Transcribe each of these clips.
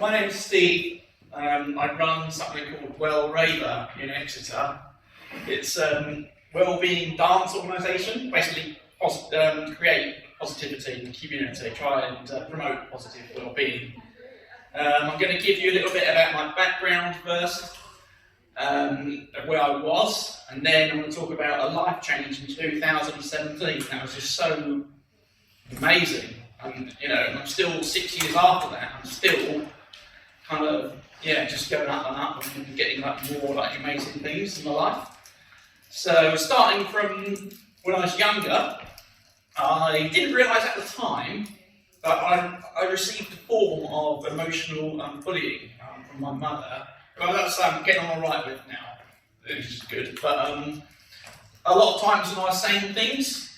My name's Steve. I run something called Well Raver in Exeter. It's a wellbeing dance organisation, basically create positivity in the community, try and promote positive wellbeing. I'm going to give you a little bit about my background first, of where I was, and then I'm going to talk about a life change in 2017. That was just so amazing. And I'm still 6 years after that. I'm still kind of just going up and up and getting more amazing things in my life. So starting from when I was younger, I didn't realise at the time that I received a form of emotional bullying from my mother. Well, that's I'm getting on alright with now, which is good. But a lot of times when I was saying things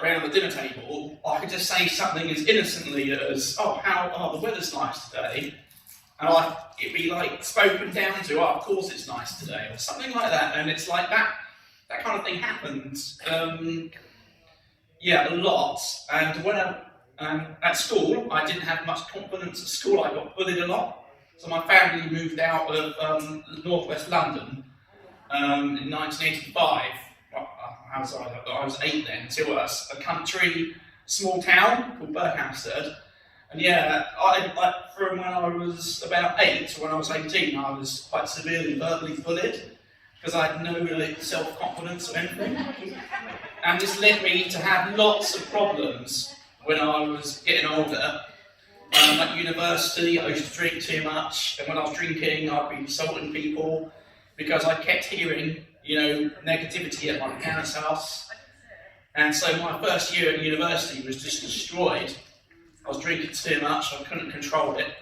around the dinner table, I could just say something as innocently as, the weather's nice today. And it'd be spoken down to, of course it's nice today, or something like that. And it's like that kind of thing happens, a lot. And when at school, I didn't have much confidence at school. I got bullied a lot. So my family moved out of northwest London in 1985. I was 8 then, to a country, small town called Berkhamsted. And from when I was about 8 to when I was 18, I was quite severely verbally bullied because I had no self-confidence or anything. And this led me to have lots of problems when I was getting older. At university, I used to drink too much, and when I was drinking, I'd be insulting people because I kept hearing negativity at my parents' house. And so my first year at university was just destroyed. I was drinking too much, I couldn't control it.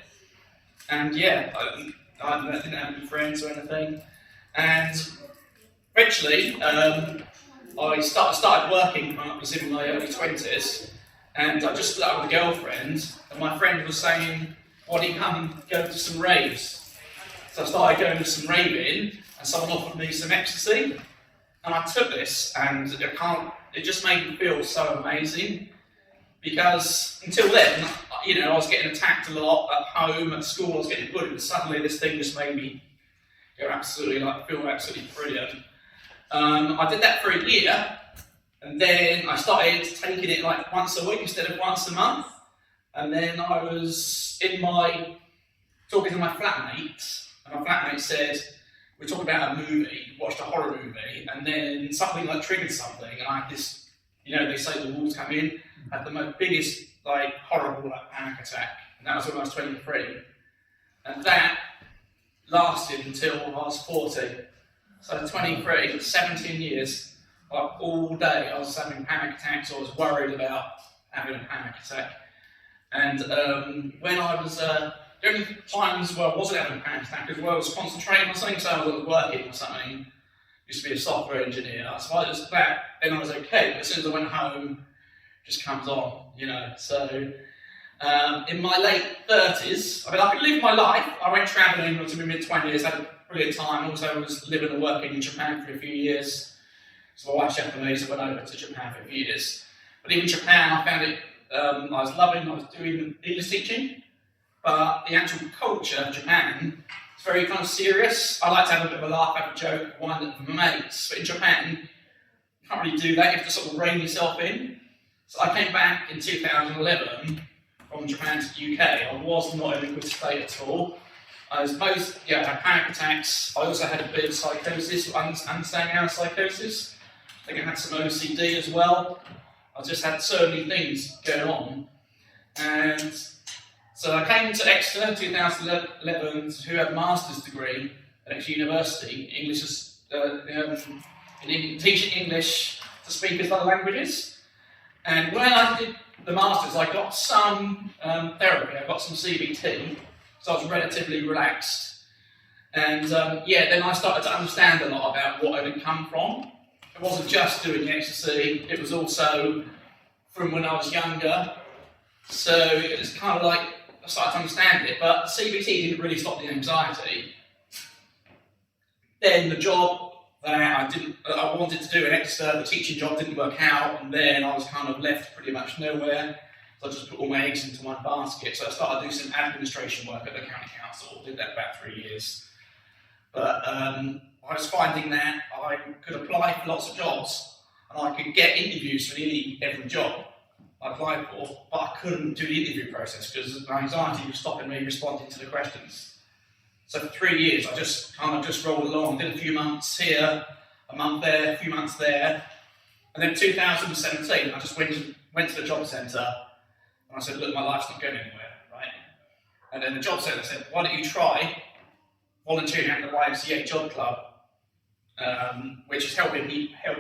And I didn't have any friends or anything. And eventually, I started working when I was in my early 20s, and I just split up with a girlfriend, and my friend was saying, why don't you come go to some raves? So I started going to some raving, and someone offered me some ecstasy, and I took this, and it just made me feel so amazing, because until then, I was getting attacked a lot at home, at school, I was getting bullied, and suddenly this thing just made me feel absolutely brilliant. I did that for a year, and then I started taking it once a week instead of once a month, and then I was talking to my flatmate, and my flatmate said, we talked about a movie, watched a horror movie, and then something triggered something, and I had this, they say the walls come in, I had the most biggest, horrible panic attack, and that was when I was 23, and that lasted until I was 40, so 23, 17 years, all day I was having panic attacks, I was worried about having a panic attack, and when I was, the only times where I wasn't having a panic attack is where I was concentrating on something, so I was working or something, used to be a software engineer, so I just that, then I was okay, but as soon as I went home, it just comes on, so in my late 30s, I could live my life, I went travelling, I was in my mid-20s, had a brilliant time, also I was living and working in Japan for a few years, so my wife's Japanese, I went over to Japan for a few years, but even Japan, I found it, I was loving, I was doing English teaching, but the actual culture of Japan is very kind of serious. I like to have a bit of a laugh, have a joke, wind up with my mates, but in Japan, you can't really do that, you have to sort of rein yourself in. So I came back in 2011 from Japan to the UK. I was not in a good state at all. I was I had panic attacks. I also had a bit of psychosis, understanding how psychosis. I think I had some OCD as well. I just had so many things going on. And so I came to Exeter in 2011 to have a master's degree at Exeter University, teaching English to speakers of other languages. And when I did the masters, I got some therapy, I got some CBT, so I was relatively relaxed. And then I started to understand a lot about what it had come from. It wasn't just doing the ecstasy, it was also from when I was younger. So it was kind of I started to understand it, but CBT didn't really stop the anxiety. Then the job that I wanted to do in Exeter, the teaching job didn't work out, and then I was kind of left pretty much nowhere. So I just put all my eggs into one basket. So I started doing some administration work at the county council. Did that about 3 years. But I was finding that I could apply for lots of jobs and I could get interviews for nearly every job I applied for, but I couldn't do the interview process because my anxiety was stopping me responding to the questions. So for 3 years, I just rolled along, did a few months here, a month there, a few months there. And then 2017, I just went to the job centre and I said, look, my life's not going anywhere, right? And then the job centre said, why don't you try volunteering at the YMCA Job Club, which is helping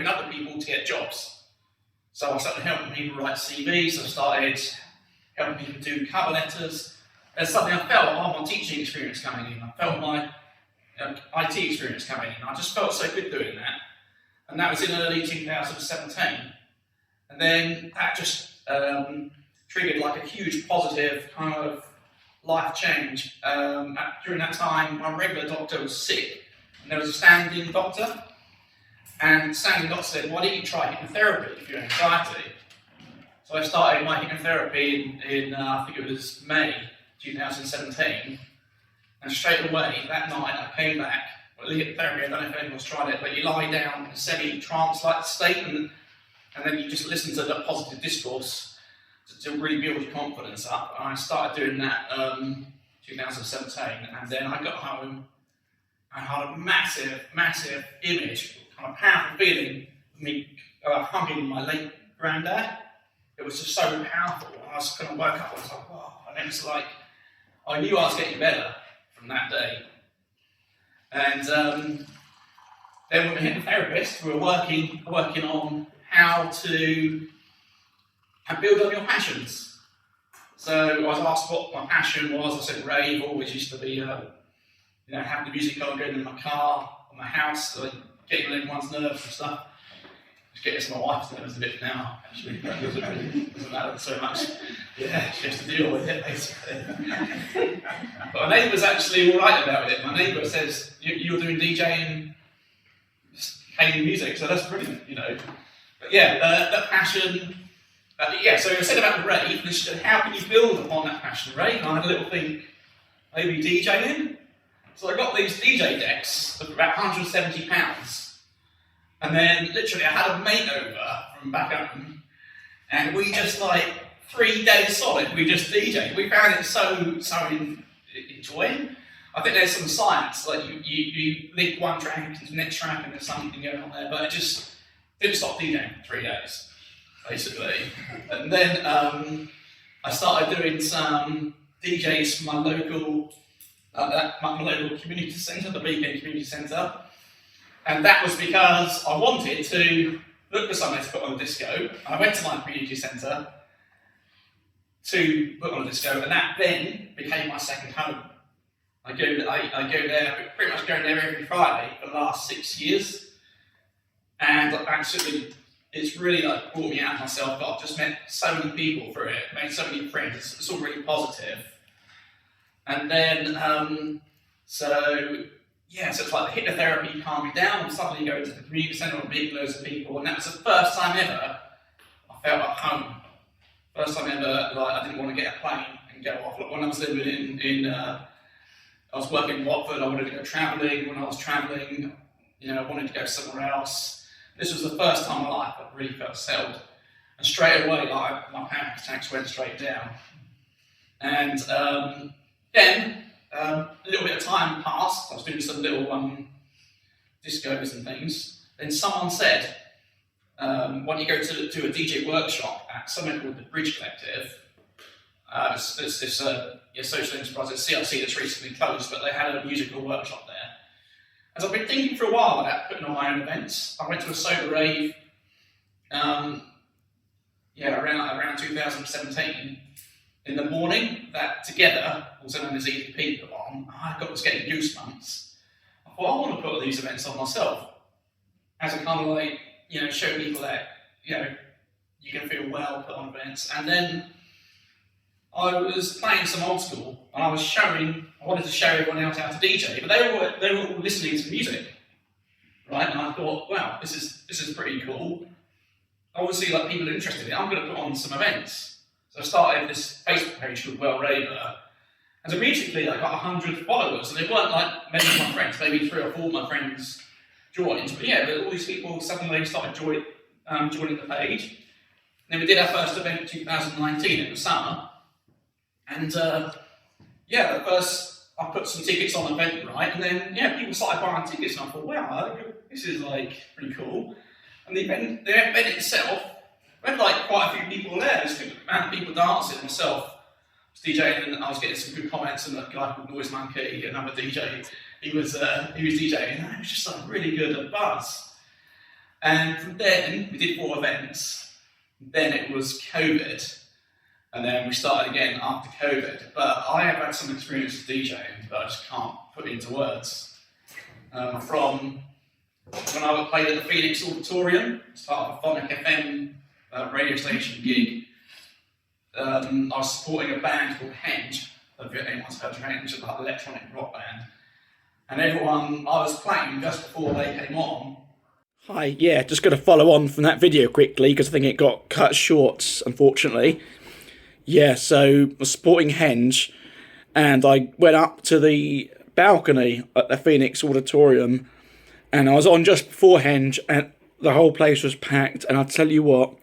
other people to get jobs. So I started helping people write CVs, I started helping people do cover letters. And suddenly I felt my teaching experience coming in, I felt my IT experience coming in. I just felt so good doing that. And that was in early 2017. And then that just triggered like a huge positive kind of life change. During that time, my regular doctor was sick, and there was a stand-in doctor. And the stand-in doctor said, why don't you try hypnotherapy if you have anxiety? So I started my hypnotherapy in I think it was May 2017. And straight away, that night, I came back. Well, hypnotherapy, I don't know if anyone's tried it, but you lie down in a semi-trance-like state, and then you just listen to the positive discourse to really build your confidence up. And I started doing that 2017, and then I got home and had a massive, massive image, kind of powerful feeling of me hugging my late granddad. It was just so powerful. I was kind of woke up and I was like, wow. And it was like, I knew I was getting better from that day. And then with the hypnotherapist, we were working on how to build on your passions. So I was asked what my passion was. I said rave. Always used to be, having the music on, going in my car, or my house, like getting on everyone's nerves and stuff. Just getting my wife's nerves a bit now. Actually, that doesn't matter so much. Yeah, she has to deal with it basically. But my neighbour's actually all right about it. My neighbour says you're doing DJing, playing music, so that's brilliant, But yeah, that passion. So I said about the rave, and she said, how can you build upon that passion, rave? And I had a little think, maybe DJing. So I got these DJ decks of about £170. And then literally I had a mate over from back home, and we just 3 days solid, we just DJed. We found it so enjoying. I think there's some science, like you link one track into the next track and there's something going on there, but it just didn't stop DJing for 3 days. Basically. And then I started doing some DJs for my local community centre, the Beacon Community Centre. And that was because I wanted to look for somewhere to put on a disco. I went to my community centre to put on a disco, and that then became my second home. I go there, pretty much going there every Friday for the last 6 years. And actually, it's really brought me out of myself, but I've just met so many people through it, made so many friends, it's all really positive. And then, so it's like the hypnotherapy calmed me down, and suddenly go to the community centre and meet loads of people, and that was the first time ever I felt at home. First time ever, I didn't want to get a plane and go off. When I was living I was working in Watford, I wanted to go travelling. When I was travelling, I wanted to go somewhere else. This was the first time in my life I really felt settled. And straight away, my panic attacks went straight down. And then, a little bit of time passed. I was doing some little discos and things. Then someone said, why don't you go to do a DJ workshop at something called the Bridge Collective. It's this social enterprise at CRC that's recently closed, but they had a musical workshop there. As I've been thinking for a while about putting on my own events, I went to a sober rave around 2017 in the morning that Together, also known as EDP, put on. I was getting goosebumps. I thought, I want to put all these events on myself as a kind of show people that, you can feel well, put on events. And then I was playing some old school, and I wanted to show everyone else how to DJ, but they were all listening to music, right? And I thought, wow, this is pretty cool. Obviously, people are interested in it. I'm going to put on some events. So I started this Facebook page called Well Raver, and immediately I got 100 followers, and they weren't like many of my friends, maybe 3 or 4 of my friends joined, but yeah, all these people suddenly started joining the page. And then we did our first event in 2019 in the summer, and yeah, at first I put some tickets on Eventbrite, and then yeah, people started buying tickets, and I thought, wow, this is like pretty cool. And the event itself, we had like quite a few people there. There's a good amount of people dancing. Myself was DJing, and I was getting some good comments. And a guy called Noise Monkey, another DJ, he was DJing, and it was just like really good buzz. And from then we did 4 events. Then it was COVID, and then we started again after COVID. But I have had some experience with DJing, but I just can't put it into words. From when I played at the Phoenix Auditorium, as part of a Phonic FM radio station gig, I was supporting a band called Henge. If anyone's heard of Henge, it's like an electronic rock band. And everyone I was playing just before they came on. Hi, yeah, just going to follow on from that video quickly because I think it got cut short, unfortunately. Yeah, so I was supporting Henge, and I went up to the balcony at the Phoenix Auditorium, and I was on just before Henge, and the whole place was packed, and I tell you what,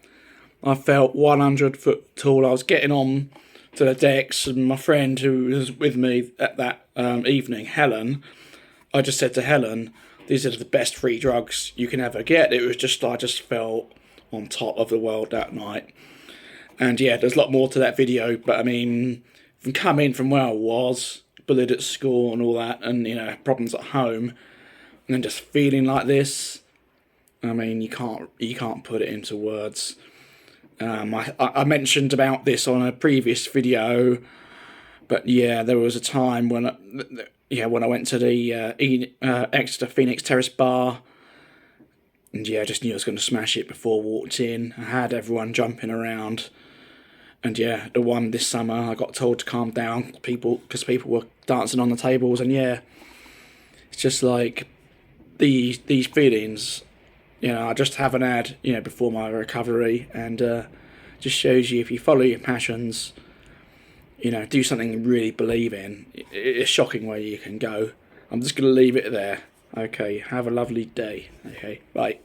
I felt 100 foot tall. I was getting on to the decks, and my friend who was with me at that evening, Helen, I just said to Helen, these are the best free drugs you can ever get. It was just, I just felt on top of the world that night. And yeah, there's a lot more to that video, but I mean, from coming from where I was, bullied at school and all that, and you know, problems at home, and then just feeling like this, I mean, you can't put it into words. I mentioned about this on a previous video, but yeah, there was a time when I went to the Exeter Phoenix Terrace bar, and yeah, I just knew I was going to smash it before I walked in. I had everyone jumping around, and yeah, the one this summer I got told to calm down, because people were dancing on the tables, and yeah, it's just like these feelings, you know, I just haven't had, you know, before my recovery, and just shows you if you follow your passions, you know, do something you really believe in, it's shocking where you can go. I'm just going to leave it there. Okay, have a lovely day. Okay, bye.